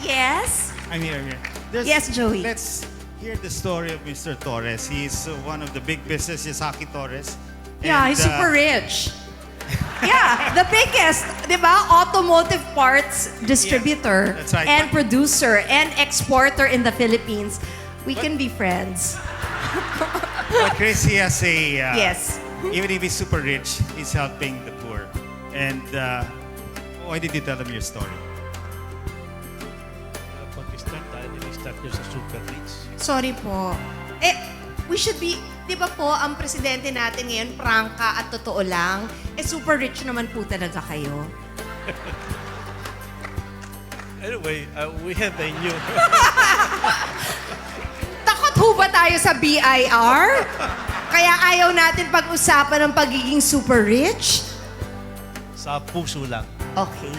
Yes? I'm here. Yes, Joey. Let's hear the story of Mr. Torres. He's one of the big businesses, Saki Torres. Yeah, And, he's super rich. Yeah, the biggest, di ba? Automotive parts distributor that's right. and producer and exporter in the Philippines. We can be friends. But Chris, he has a... Yes. Even if he's super rich, he's helping the poor. And why did you tell him your story? Pag-start tayo, nag-start nyo sa super rich. Sorry po. We should be, di ba po, ang presidente natin ngayon, prangka at totoo lang, super rich naman po talaga kayo. Anyway, we have a new... Takot ho ba tayo sa BIR? Kaya ayaw natin pag-usapan ng pagiging super rich? sa puso lang. Okay.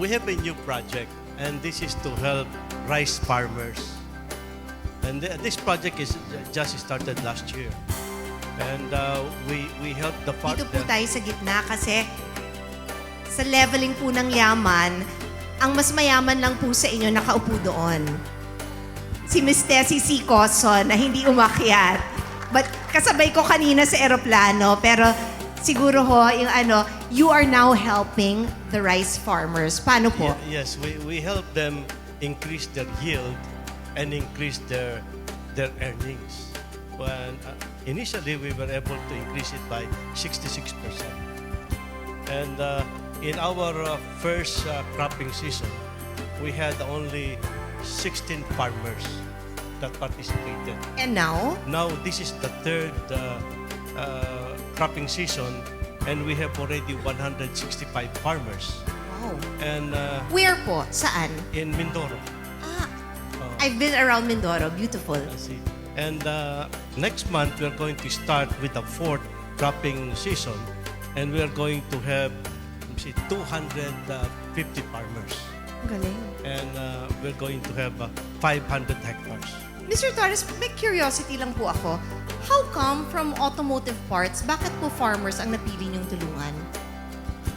We have a new project, and this is to help rice farmers. And this project is just started last year. And we help the Dito farmers. po tayo sa gitna kasi sa leveling po ng yaman, ang mas mayaman lang po sa inyo nakaupo doon. Si Miss Tessie C. Coson na hindi umakyat. But kasabay ko kanina sa eroplano, pero siguro ho, yung you are now helping the rice farmers. Paano po? Yes, we help them increase their yield and increase their earnings. When initially we were able to increase it by 66%. And in our first cropping season, we had only 16 farmers that participated. And now? Now this is the third cropping season, and we have already 165 farmers. Wow. And Where po? Saan? in Mindoro. I've been around Mindoro. Beautiful. I see. And next month, we're going to start with the fourth cropping season, and we're going to have 250 farmers. Galing. And we're going to have 500 hectares. Mr. Torres, may curiosity lang po ako. How come from automotive parts, bakit po farmers ang napili niyong tulungan?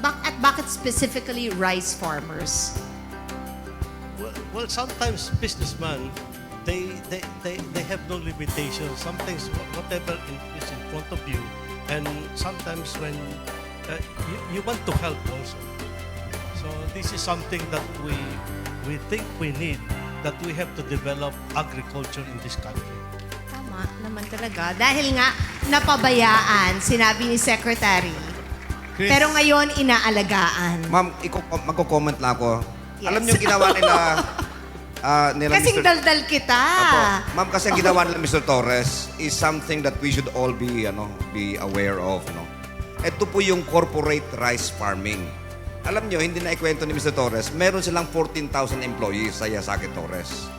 At bakit specifically rice farmers? Well, sometimes businessmen, they have no limitation. Sometimes whatever is in front of you, and sometimes when you want to help also. So this is something that we think we need, that we have to develop agriculture in this country. Tama naman talaga. Dahil nga, napabayaan, sinabi ni Secretary. Chris, Pero ngayon, inaalagaan. Ma'am, magko-comment lang ako. Yes. Alam niyo ginawa nila Kasing Mr. daldal kita. Apo. Ma'am, kasi ang ginawa nila Mr. Torres is something that we should all be aware of, no. Ito po yung corporate rice farming. Alam niyo, hindi na ikwento ni Mr. Torres, meron silang 14,000 employees sa Yasaki Torres.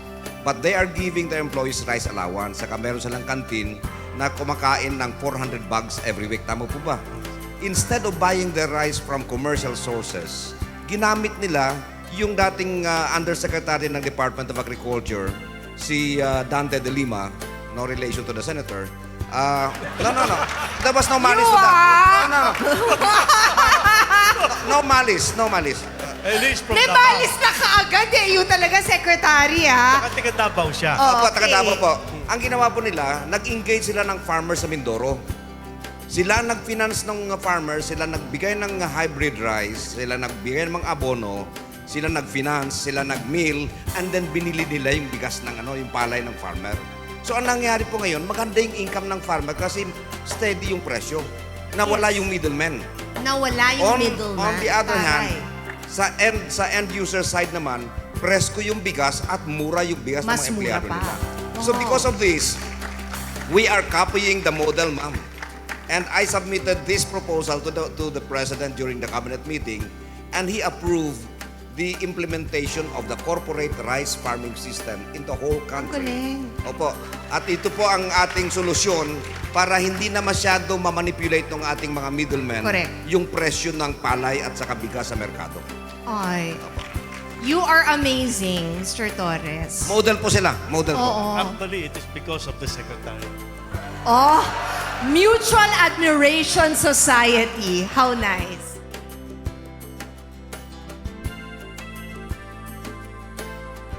But they are giving their employees rice allowance. Saka meron silang canteen na kumakain ng 400 bags every week. Tama po ba? Instead of buying their rice from commercial sources, ginamit nila yung dating undersecretary ng Department of Agriculture, si Dante de Lima, no relation to the senator. No. There was no malice to that. No. No malice. Elise from May Davao. balis na kaagad eh. Yung talaga, Secretary, ha? Taga Davao siya. Oh. Opo, Okay. taga-Davao po. Ang ginawa po nila, nag-engage sila ng farmers sa Mindoro. Sila nag-finance ng farmers, sila nagbigay ng hybrid rice, sila nagbigay ng mga abono, sila nag-finance, sila nag-mill, and then binili nila yung bigas ng yung palay ng farmer. So ang nangyari po ngayon, maganda yung income ng farmer kasi steady yung presyo. Nawala yung middleman. Nawala yung middleman. On the other Taray. hand, sa end user side naman, presko yung bigas at mura yung bigas ng Mas mga mura empleyado pa. nila. So Wow. because of this, we are copying the model, ma'am. And I submitted this proposal to the president during the cabinet meeting, and he approved the implementation of the corporate rice farming system in the whole country. Galing. Opo. At ito po ang ating solusyon para hindi na masyado mamanipulate ng ating mga middlemen Correct. yung presyo ng palay at saka bigas sa merkado. Ay. You are amazing, Mr. Torres. Model po sila. Model po. Oo. Actually, it is because of the secretary. Oh, Mutual Admiration Society. How nice.